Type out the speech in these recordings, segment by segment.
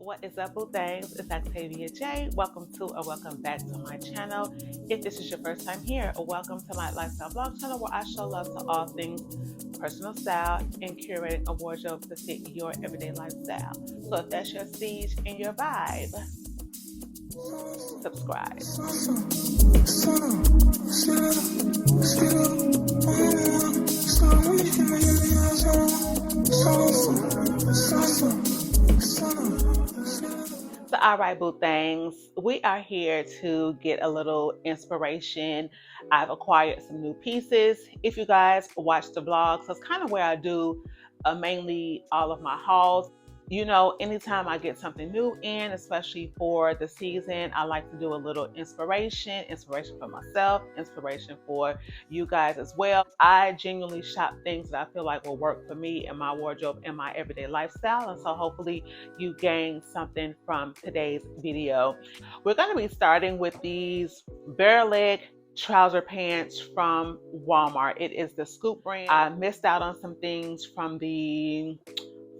What is up, Boo Thangs? It's Octavia J. Welcome to or welcome back to my channel. If this is your first time here, welcome to my lifestyle blog channel where I show love to all things personal style and curating a wardrobe to fit your everyday lifestyle. So if that's your siege and your vibe, subscribe. So, all right, Boo Thangs, we are here to get a little inspiration. I've acquired some new pieces. If you guys watch the vlog, so it's kind of where I do mainly all of my hauls. You know, anytime I get something new in, especially for the season, I like to do a little inspiration for myself, inspiration for you guys as well. I genuinely shop things that I feel like will work for me and my wardrobe and my everyday lifestyle. And so hopefully you gain something from today's video. We're going to be starting with these bare leg trouser pants from Walmart. It is the Scoop brand. I missed out on some things from the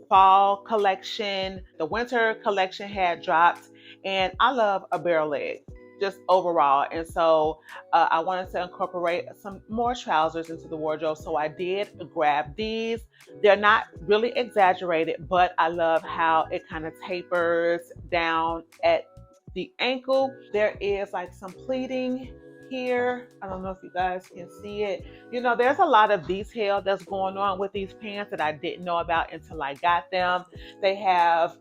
fall collection. The winter collection had dropped, and I love a bare leg just overall, and so I wanted to incorporate some more trousers into the wardrobe, so I did grab these. They're not really exaggerated, but I love how it kind of tapers down at the ankle. There is like some pleating here. I don't know if you guys can see it. You know, there's a lot of detail that's going on with these pants that I didn't know about until I got them. They have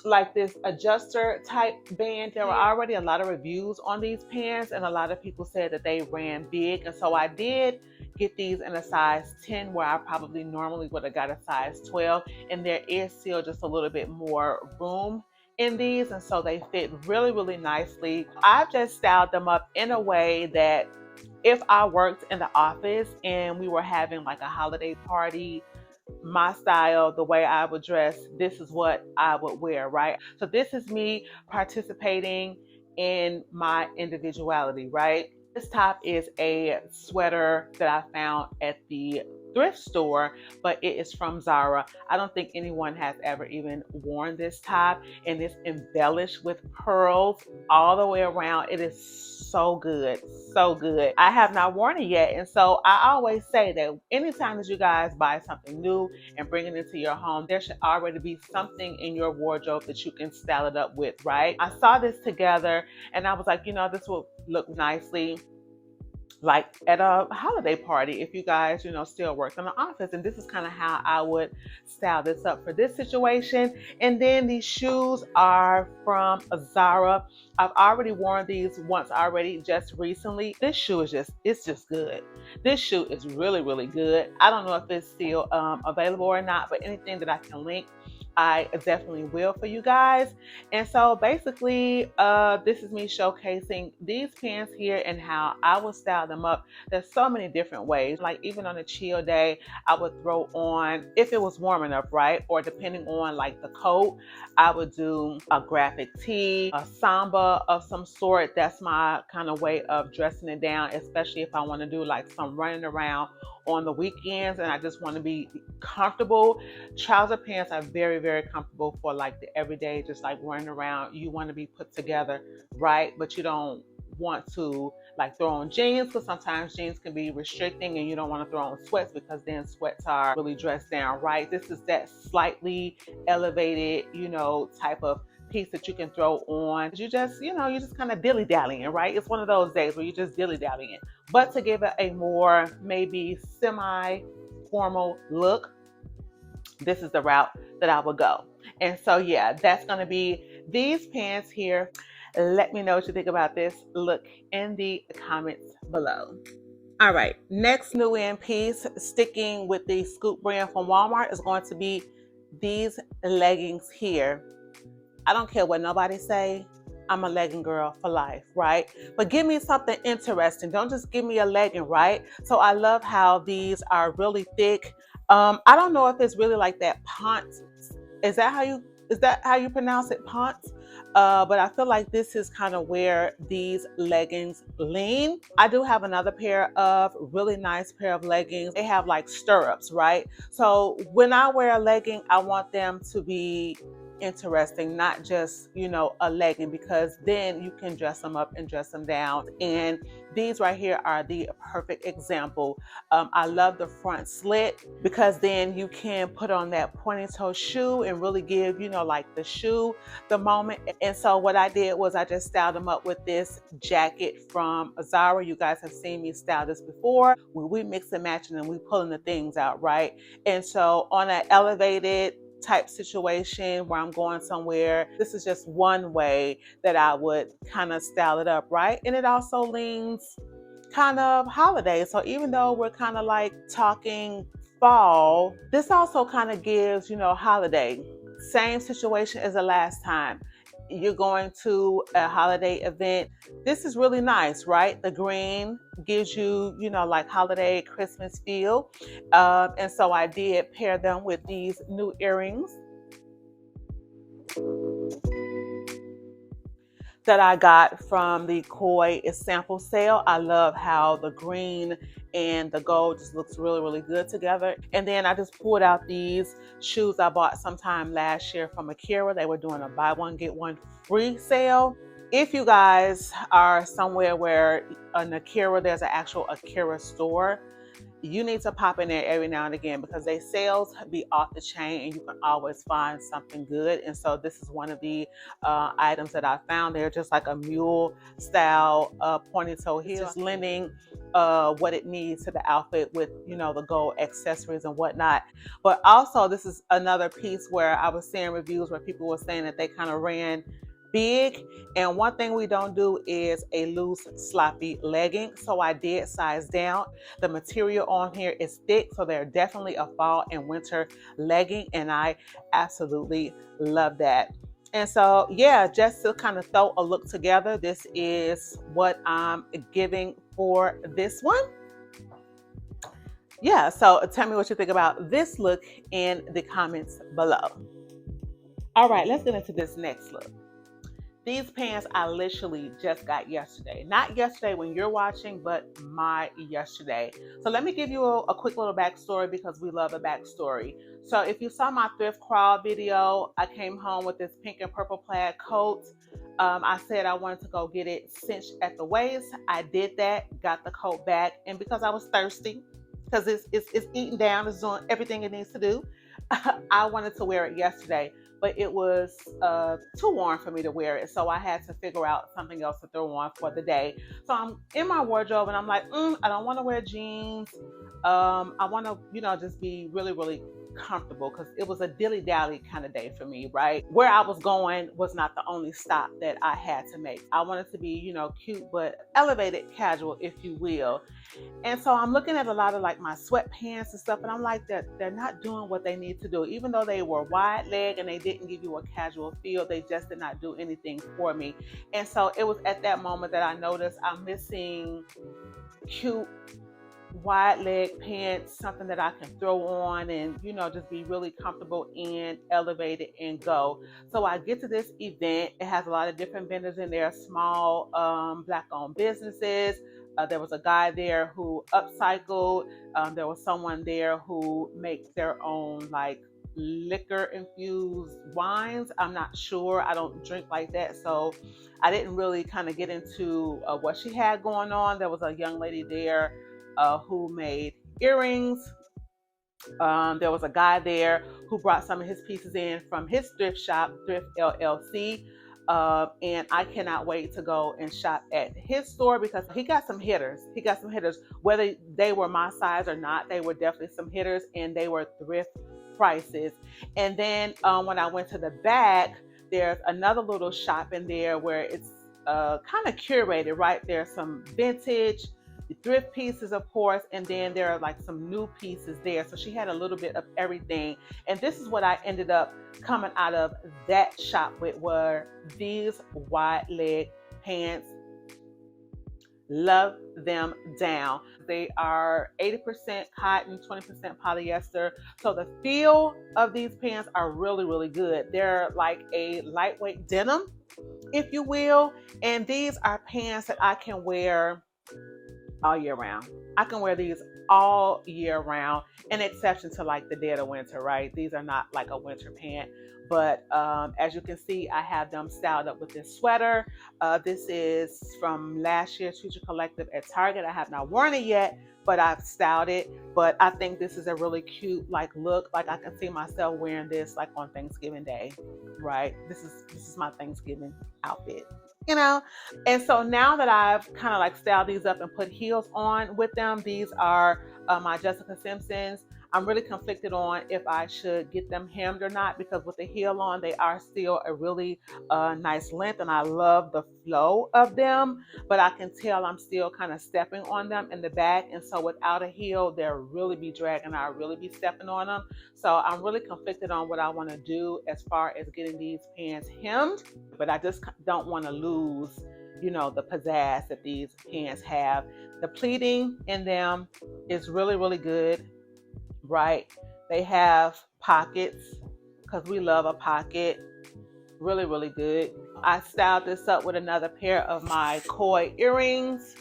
like this adjuster type band. There were already a lot of reviews on these pants, and a lot of people said that they ran big, and so I did get these in a size 10 where I probably normally would have got a size 12, and there is still just a little bit more room in these, and so they fit really nicely. I've just styled them up in a way that if I worked in the office and we were having like a holiday party, my style, the way I would dress, this is what I would wear, right? So this is me participating in my individuality, right? This top is a sweater that I found at the thrift store, but it is from Zara. I don't think anyone has ever even worn this top, and it's embellished with pearls all the way around. It is so good, so good. I have not worn it yet, and so I always say that anytime that you guys buy something new and bring it into your home, there should already be something in your wardrobe that you can style it up with, right? I saw this together and I was like, you know, this will look nicely like at a holiday party if you guys, you know, still work in the office. And this is kind of how I would style this up for this situation. And then these shoes are from Zara. I've already worn these once already, just recently. This shoe is it's just good. This shoe is really good. I don't know if it's still available or not, but anything that I can link, I definitely will for you guys. And so basically, this is me showcasing these pants here and how I would style them up. There's so many different ways. Like even on a chill day, I would throw on, if it was warm enough, right? Or depending on like the coat, I would do a graphic tee, a samba of some sort. That's my kind of way of dressing it down, especially if I want to do like some running around on the weekends and I just want to be comfortable. Trouser pants are very comfortable for like the everyday, just like running around. You want to be put together, right? But you don't want to like throw on jeans, because sometimes jeans can be restricting and you don't want to throw on sweats because then sweats are really dressed down, right? This is that slightly elevated, you know, type of piece that you can throw on. You just, you know, you're just kind of dilly-dallying, right? It's one of those days where you're just dilly-dallying. But to give it a more maybe semi-formal look, this is the route that I would go. And so yeah, that's going to be these pants here. Let me know what you think about this look in the comments below. All right, next new in piece, sticking with the Scoop brand from Walmart, is going to be these leggings here. I don't care what nobody say, I'm a legging girl for life, right? But give me something interesting. Don't just give me a legging, right? So I love how these are really thick. I don't know if it's really like that pont. Is that how you pronounce it, pont? But I feel like this is kind of where these leggings lean. I do have another pair of really nice pair of leggings. They have like stirrups, right? So when I wear a legging, I want them to be interesting, not just, you know, a legging, because then you can dress them up and dress them down. And these right here are the perfect example. I love the front slit because then you can put on that pointy toe shoe and really give, you know, like the shoe the moment. And so what I did was I just styled them up with this jacket from Zara. You guys have seen me style this before. When we mix and matching and we pulling the things out, right? And so on an elevated type situation where I'm going somewhere, this is just one way that I would kind of style it up, right? And it also leans kind of holiday. So even though we're kind of like talking fall, this also kind of gives, you know, holiday. Same situation as the last time. You're going to a holiday event. This is really nice, right? The green gives you, you know, like holiday Christmas feel. And so I did pair them with these new earrings that I got from the Koi sample sale. I love how the green and the gold just looks really, really good together. And then I just pulled out these shoes I bought sometime last year from Akira. They were doing a buy one, get one free sale. If you guys are somewhere where an Akira, there's an actual Akira store, you need to pop in there every now and again because they sales be off the chain and you can always find something good. And so this is one of the items that I found. They're just like a mule style pointy toe heel, just lending what it needs to the outfit with, you know, the gold accessories and whatnot. But also this is another piece where I was seeing reviews where people were saying that they kind of ran big, and one thing we don't do is a loose sloppy legging, so I did size down. The material on here is thick, so they're definitely a fall and winter legging, and I absolutely love that. And so yeah, just to kind of throw a look together, this is what I'm giving for this one. Yeah, so tell me what you think about this look in the comments below. All right, let's get into this next look. These pants I literally just got yesterday. Not yesterday when you're watching, but my yesterday. So let me give you a quick little backstory because we love a backstory. So if you saw my thrift crawl video, I came home with this pink and purple plaid coat. I said I wanted to go get it cinched at the waist. I did that, got the coat back, and because I was thirsty, because it's eating down, it's doing everything it needs to do, I wanted to wear it yesterday, but it was too warm for me to wear it. So I had to figure out something else to throw on for the day. So I'm in my wardrobe and I'm like, I don't want to wear jeans. I want to, you know, just be really, really comfortable because it was a dilly-dally kind of day for me, right? Where I was going was not the only stop that I had to make. I wanted to be, you know, cute, but elevated casual, if you will. And so I'm looking at a lot of like my sweatpants and stuff, and I'm like, that they're not doing what they need to do. Even though they were wide leg and they didn't give you a casual feel, they just did not do anything for me. And so it was at that moment that I noticed I'm missing cute wide leg pants, something that I can throw on and, you know, just be really comfortable and elevated and go. So I get to this event. It has a lot of different vendors in there, small black owned businesses. There was a guy there who upcycled. There was someone there who makes their own like liquor infused wines. I'm not sure. I don't drink like that. So I didn't really kind of get into what she had going on. There was a young lady there who made earrings. There was a guy there who brought some of his pieces in from his thrift shop, Thrift LLC. And I cannot wait to go and shop at his store because he got some hitters. He got some hitters. Whether they were my size or not, they were definitely some hitters and they were thrift prices. And then when I went to the back, there's another little shop in there where it's kind of curated, right? There's some vintage, thrift pieces, of course, and then there are like some new pieces there. So she had a little bit of everything. And this is what I ended up coming out of that shop with, were these wide leg pants. Love them down. They are 80% cotton, 20% polyester. So the feel of these pants are really, really good. They're like a lightweight denim, if you will. And these are pants that I can wear all year round. I can wear these all year round, an exception to like the dead of winter, right? These are not like a winter pant, But as you can see, I have them styled up with this sweater. This is from last year's Future Collective at Target. I have not worn it yet, but I've styled it. But I think this is a really cute look. Like I can see myself wearing this like on Thanksgiving Day, right? This is my Thanksgiving outfit, you know. And so now that I've kind of like styled these up and put heels on with them, these are my Jessica Simpsons. I'm really conflicted on if I should get them hemmed or not, because with the heel on, they are still a really nice length, and I love the flow of them, but I can tell I'm still kind of stepping on them in the back, and so without a heel, they'll really be dragging. I'll really be stepping on them. So I'm really conflicted on what I want to do as far as getting these pants hemmed, but I just don't want to lose, you know, the pizzazz that these pants have. The pleating in them is really, really good, right? They have pockets, because we love a pocket. Really, really good. I styled this up with another pair of my koi earrings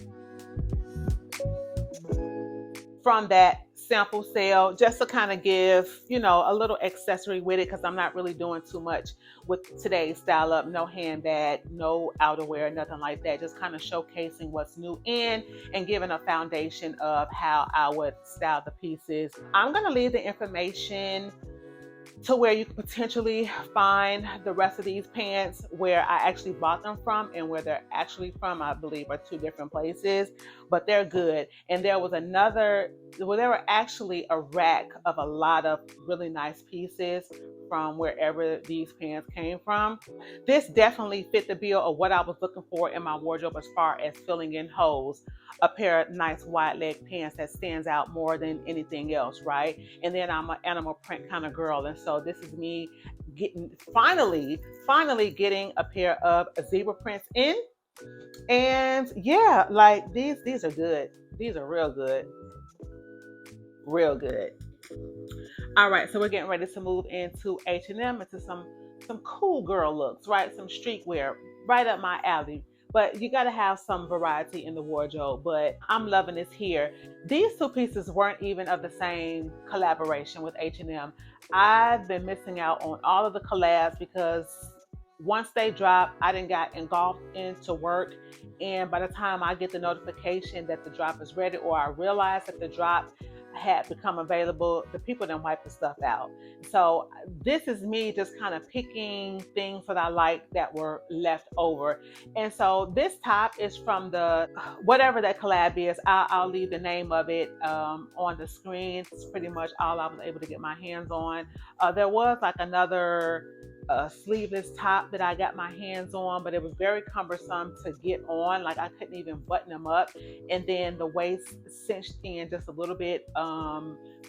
from that sample sale, just to kind of give, you know, a little accessory with it, because I'm not really doing too much with today's style up. No handbag, no outerwear, nothing like that. Just kind of showcasing what's new in and giving a foundation of how I would style the pieces. I'm going to leave the information to where you can potentially find the rest of these pants, where I actually bought them from and where they're actually from, I believe, are two different places, but they're good. And there was there were actually a rack of a lot of really nice pieces from wherever these pants came from. This definitely fit the bill of what I was looking for in my wardrobe as far as filling in holes. A pair of nice wide leg pants that stands out more than anything else, right? And then I'm an animal print kind of girl, and so this is me getting finally getting a pair of zebra prints in. And yeah, like these are good. These are real good. Real good. All right, so we're getting ready to move into H&M, into some cool girl looks, right? Some streetwear, right up my alley. But you got to have some variety in the wardrobe. But I'm loving this here. These two pieces weren't even of the same collaboration with H&M. I've been missing out on all of the collabs because once they drop, I didn't got engulfed into work. And by the time I get the notification that the drop is ready, or I realize that the drop had become available, the people didn't wipe the stuff out. So this is me just kind of picking things that I like that were left over. And so this top is from the whatever that collab is. I'll leave the name of it on the screen. It's pretty much all I was able to get my hands on. There was like another sleeveless top that I got my hands on, but it was very cumbersome to get on. Like I couldn't even button them up, and then the waist cinched in just a little bit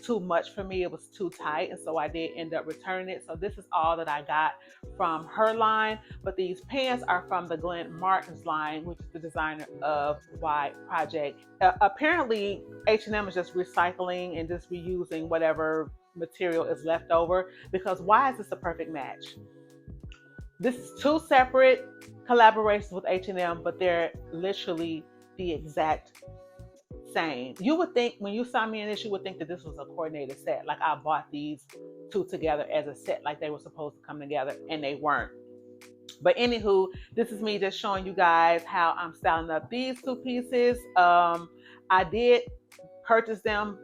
too much for me. It was too tight, and so I did end up returning it. So this is all that I got from her line, but these pants are from the Glenn Martin's line, which is the designer of Y Project. Apparently H&M is just recycling and just reusing whatever material is left over, because why is this a perfect match? This is two separate collaborations with H&M, but they're literally the exact same. You would think, when you saw me in this, you would think that this was a coordinated set. Like I bought these two together as a set, like they were supposed to come together, and they weren't. But anywho, this is me just showing you guys how I'm styling up these two pieces. I did purchase them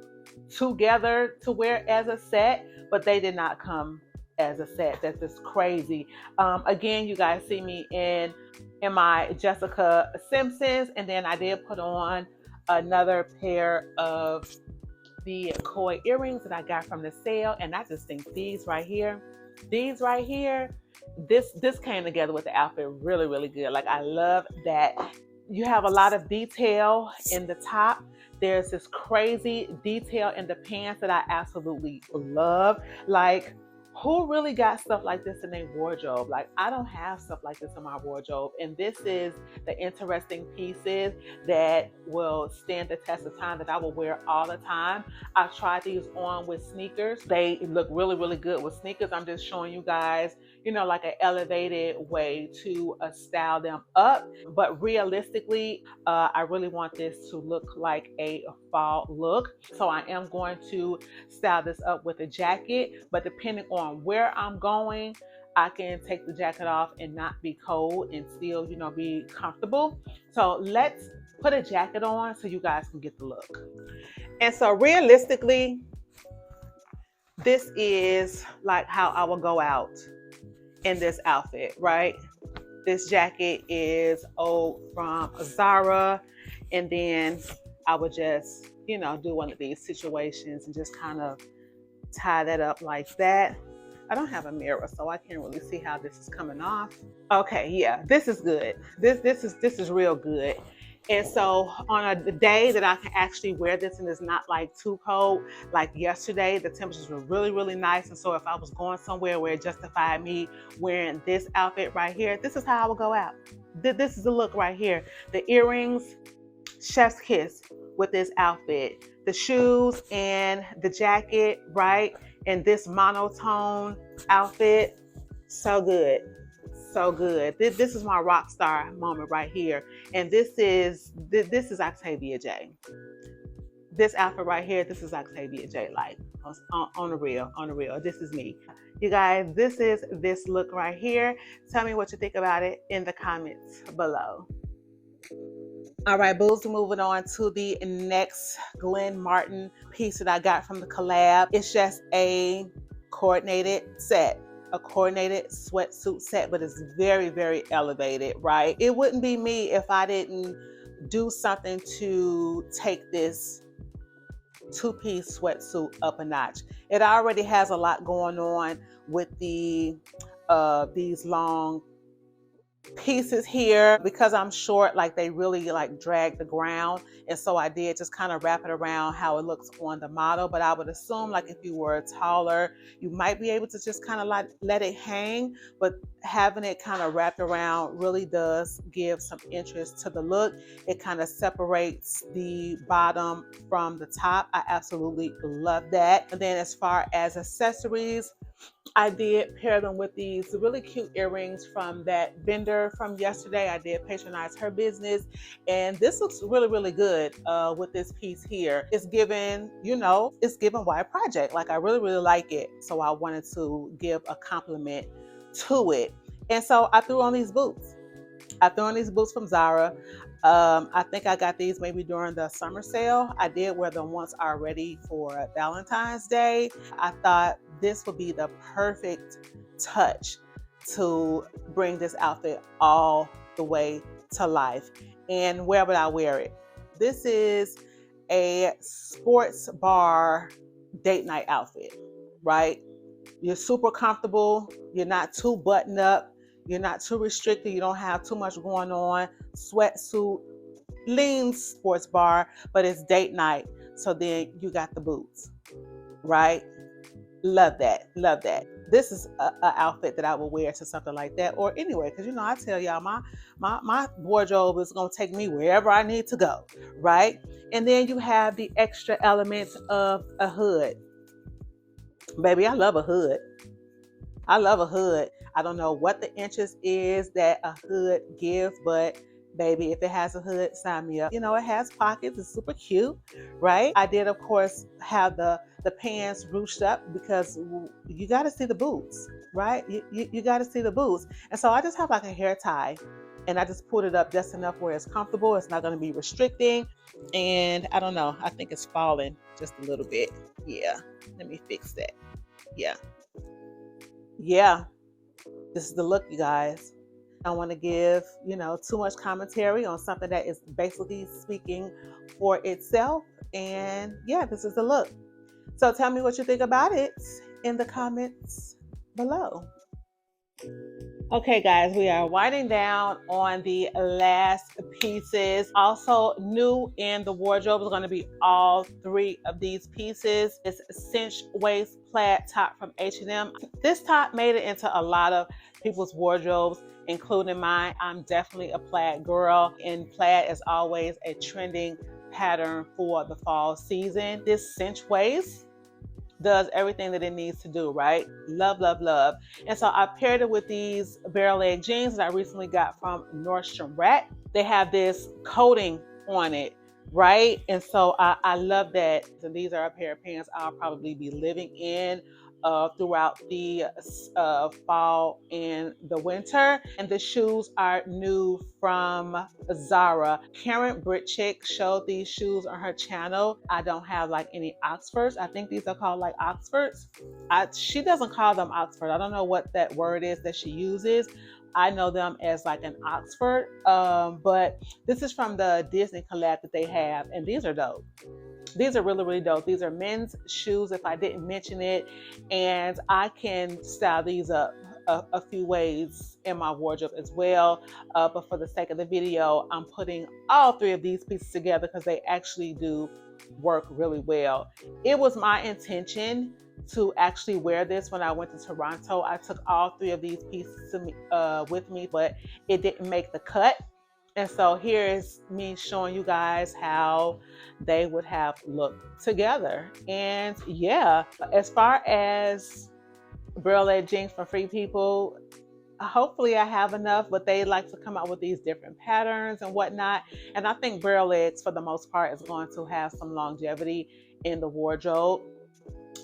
together to wear as a set, but they did not come as a set. That's just crazy. Again, you guys see me in my Jessica Simpsons, and then I did put on another pair of the koi earrings that I got from the sale, and I just think these right here, this came together with the outfit really, really good. Like I love that you have a lot of detail in the top. There's this crazy detail in the pants that I absolutely love. Like, who really got stuff like this in their wardrobe? Like, I don't have stuff like this in my wardrobe. And this is the interesting pieces that will stand the test of time, that I will wear all the time. I've tried these on with sneakers. They look really, really good with sneakers. I'm just showing you guys, you know, like an elevated way to style them up. But realistically, I really want this to look like a fall look. So I am going to style this up with a jacket, but depending on where I'm going, I can take the jacket off and not be cold and still, be comfortable. So let's put a jacket on so you guys can get the look. And so realistically, this is like how I will go out in this outfit, right? This jacket is old from Zara. And then I would just, do one of these situations and just kind of tie that up like that. I don't have a mirror, so I can't really see how this is coming off. Okay, yeah, this is good. This is real good. And so on a day that I can actually wear this and it's not like too cold, like yesterday, the temperatures were really, really nice. And so if I was going somewhere where it justified me wearing this outfit right here, this is how I would go out. This is the look right here. The earrings, chef's kiss with this outfit. The shoes and the jacket, right? And this monotone outfit, so good. So good. This is my rock star moment right here. And this is Octavia J. This outfit right here, this is Octavia J. Like on the real. This is me. You guys, this is this look right here. Tell me what you think about it in the comments below. All right, boos, moving on to the next Glenn Martin piece that I got from the collab. It's just a coordinated set, a coordinated sweatsuit set, but it's very, very elevated, right? It wouldn't be me if I didn't do something to take this two-piece sweatsuit up a notch. It already has a lot going on with these long pieces here. Because I'm short, like they really like drag the ground, and so I did just kind of wrap it around how it looks on the model. But I would assume like if you were taller, you might be able to just kind of like let it hang, but having it kind of wrapped around really does give some interest to the look. It kind of separates the bottom from the top. I absolutely love that. And then as far as accessories, I did pair them with these really cute earrings from that vendor from yesterday. I did patronize her business, and this looks really, really good with this piece here. It's given, it's given White Project. Like I really, really like it. So I wanted to give a compliment to it. And so I threw on these boots. I threw on these boots from Zara. I think I got these maybe during the summer sale. I did wear them once already for Valentine's Day. I thought this would be the perfect touch to bring this outfit all the way to life. And where would I wear it? This is a sports bar date night outfit, right? You're super comfortable. You're not too buttoned up. You're not too restricted. You don't have too much going on. Sweatsuit, lean sports bar, but it's date night. So then you got the boots, right? Love that. Love that. This is an outfit that I would wear to something like that, or anywhere, because I tell y'all my wardrobe is gonna take me wherever I need to go, right? And then you have the extra elements of a hood. Baby, I love a hood. I love a hood. I don't know what the interest is that a hood gives, but baby, if it has a hood, sign me up. It has pockets. It's super cute, right? I did, of course, have the pants ruched up because you got to see the boots, right? You got to see the boots. And so I just have like a hair tie, and I just pulled it up just enough where it's comfortable. It's not going to be restricting. And I don't know. I think it's falling just a little bit. Yeah. Let me fix that. Yeah. Yeah. This is the look, you guys. I don't want to give, too much commentary on something that is basically speaking for itself. And yeah, this is the look. So tell me what you think about it in the comments below. Okay, guys, we are winding down on the last pieces. Also new in the wardrobe is going to be all three of these pieces. It's a cinch waist plaid top from H&M. This top made it into a lot of people's wardrobes, including mine. I'm definitely a plaid girl, and plaid is always a trending pattern for the fall season. This cinch waist does everything that it needs to do, right? Love, love, love. And so I paired it with these barrel leg jeans that I recently got from Nordstrom Rack. They have this coating on it, right? And so I love that. And these are a pair of pants I'll probably be living in throughout the fall and the winter. And the shoes are new from Zara. Karen Britchick showed these shoes on her channel. I don't have like any Oxfords. I think these are called like Oxfords. She doesn't call them Oxford. I don't know what that word is that she uses. I know them as like an Oxford, but this is from the Disney collab that they have, and these are dope. These are really, really dope. These are men's shoes, if I didn't mention it, and I can style these up a few ways in my wardrobe as well. But for the sake of the video, I'm putting all three of these pieces together because they actually do work really well. It was my intention to actually wear this when I went to Toronto. I took all three of these pieces with me, but it didn't make the cut. And so here is me showing you guys how they would have looked together. And yeah, as far as burlap jeans for free people, hopefully I have enough, but they like to come out with these different patterns and whatnot. And I think burlap for the most part is going to have some longevity in the wardrobe.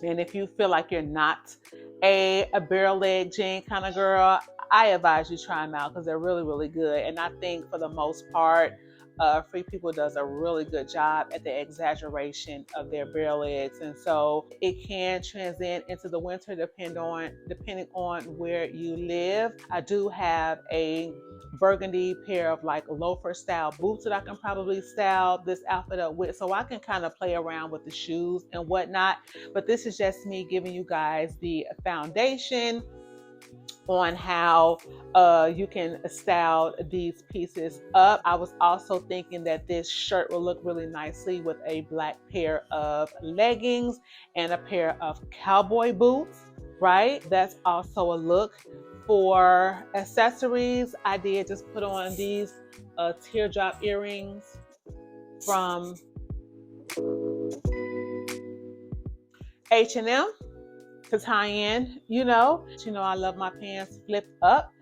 And if you feel like you're not a barrel leg jean kind of girl, I advise you try them out because they're really, really good. And I think for the most part, Free People does a really good job at the exaggeration of their barrel legs. And so it can transcend into the winter depending on where you live. I do have a burgundy pair of like loafer style boots that I can probably style this outfit up with, so I can kind of play around with the shoes and whatnot. But this is just me giving you guys the foundation on how you can style these pieces up. I was also thinking that this shirt will look really nicely with a black pair of leggings and a pair of cowboy boots, right? That's also a look. For accessories, I did just put on these teardrop earrings from H&M to tie in, I love my pants flipped up.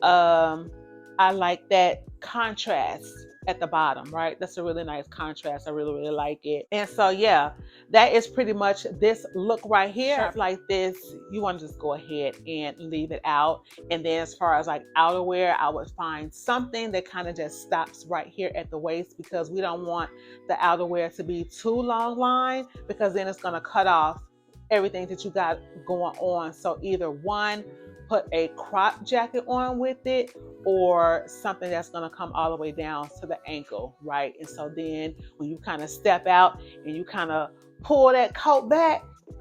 I like that contrast at the bottom, right? That's a really nice contrast. I really, really like it. And so, yeah, that is pretty much this look right here. Shirts like this, you want to just go ahead and leave it out. And then as far as like outerwear, I would find something that kind of just stops right here at the waist, because we don't want the outerwear to be too long line, because then it's going to cut off everything that you got going on. So either one, put a crop jacket on with it, or something that's going to come all the way down to the ankle, right? And so then when you kind of step out and you kind of pull that coat back, you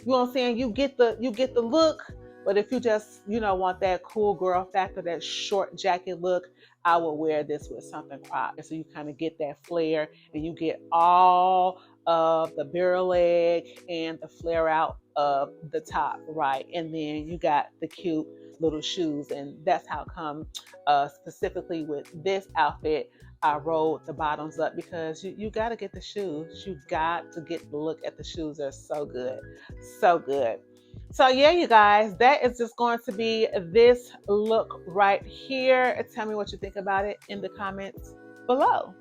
know what I'm saying, you get the look. But if you just want that cool girl factor, that short jacket look, I would wear this with something cropped, so you kind of get that flare and you get all of the barrel leg and the flare out of the top, right? And then you got the cute little shoes. And that's how come specifically with this outfit, I rolled the bottoms up, because you got to get the shoes. You got to get the look at the shoes. They're so good. So good. So yeah, you guys, that is just going to be this look right here. Tell me what you think about it in the comments below.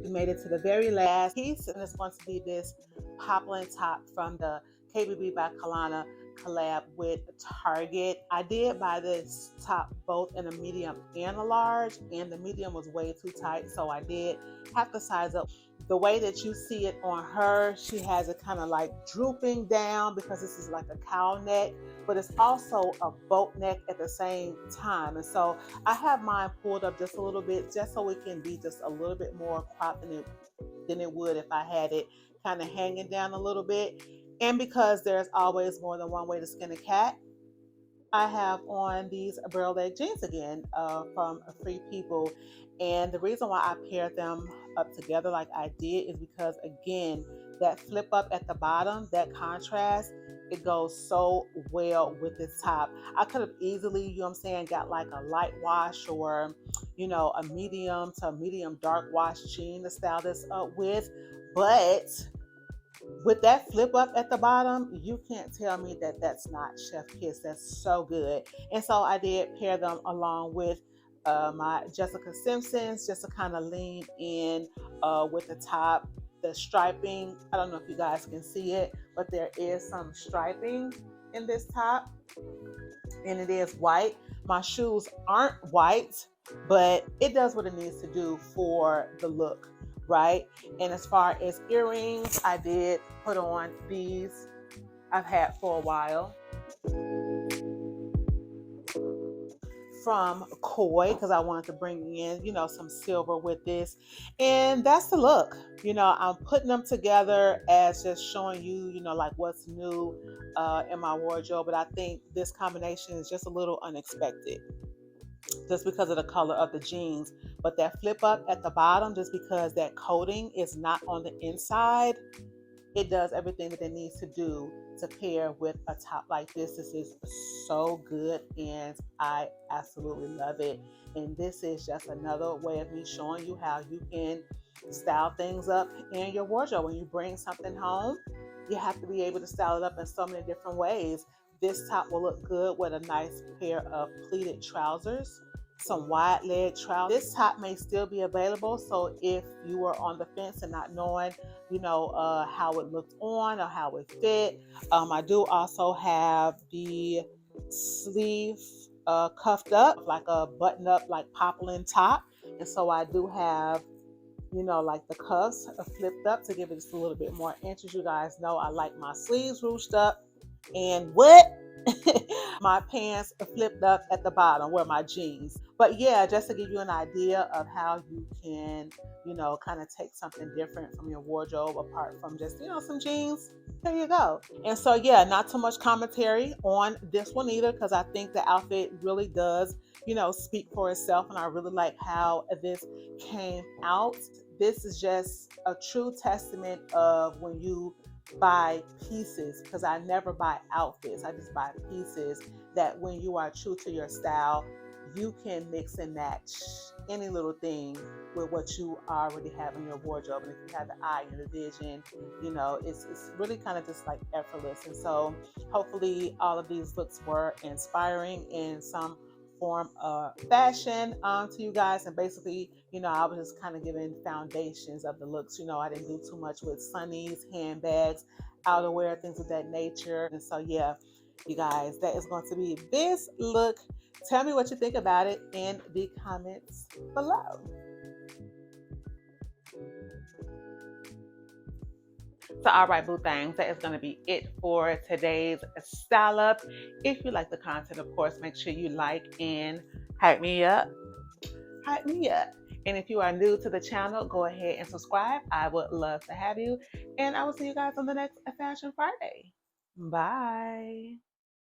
We made it to the very last piece, and it's going to be this poplin top from the KBB by Kalana collab with Target. I did buy this top both in a medium and a large, and the medium was way too tight, so I did have to size up. The way that you see it on her, she has it kind of like drooping down, because this is like a cowl neck, but it's also a boat neck at the same time. And so I have mine pulled up just a little bit, just so it can be just a little bit more cropped than it would if I had it kind of hanging down a little bit. And because there's always more than one way to skin a cat, I have on these barrel leg jeans again from Free People. And the reason why I paired them up together like I did is because, again, that flip up at the bottom, that contrast, it goes so well with this top. I could have easily, got like a light wash or, a medium to a medium dark wash jean to style this up with. But with that flip up at the bottom, you can't tell me that that's not chef kiss. That's so good. And so I did pair them along with my Jessica Simpsons, just to kind of lean in with the top. the striping. I don't know if you guys can see it, but there is some striping in this top, and it is white. My shoes aren't white, but it does what it needs to do for the look, right? And as far as earrings, I did put on these I've had for a while from Koi, because I wanted to bring in, some silver with this. And that's the look. I'm putting them together as just showing you, like what's new in my wardrobe. But I think this combination is just a little unexpected just because of the color of the jeans. But that flip up at the bottom, just because that coating is not on the inside, it does everything that it needs to do to pair with a top like this. This is so good and I absolutely love it. And this is just another way of me showing you how you can style things up in your wardrobe. When you bring something home, you have to be able to style it up in so many different ways. This top will look good with a nice pair of pleated trousers, some wide leg trousers. This top may still be available, so if you were on the fence and not knowing how it looked on or how it fit, I do also have the sleeve cuffed up like a button up like poplin top, and so I do have like the cuffs flipped up to give it just a little bit more inches. You guys know I like my sleeves ruched up, and what my pants are flipped up at the bottom where my jeans. But yeah, just to give you an idea of how you can kind of take something different from your wardrobe apart from just some jeans. There you go. And so yeah, not too much commentary on this one either, because I think the outfit really does speak for itself, and I really like how this came out. This is just a true testament of when you buy pieces, because I never buy outfits, I just buy pieces, that when you are true to your style, you can mix and match any little thing with what you already have in your wardrobe. And if you have the eye and the vision, it's really kind of just like effortless. And so hopefully all of these looks were inspiring in some form of fashion to you guys. And basically, I was just kind of giving foundations of the looks. I didn't do too much with sunnies, handbags, outerwear, things of that nature. And so yeah, you guys, that is going to be this look. Tell me what you think about it in the comments below. So, all right, Boo Thangs, that is going to be it for today's style up. If you like the content, of course, make sure you like and hype me up. Hype me up. And if you are new to the channel, go ahead and subscribe. I would love to have you. And I will see you guys on the next Fashion Friday. Bye.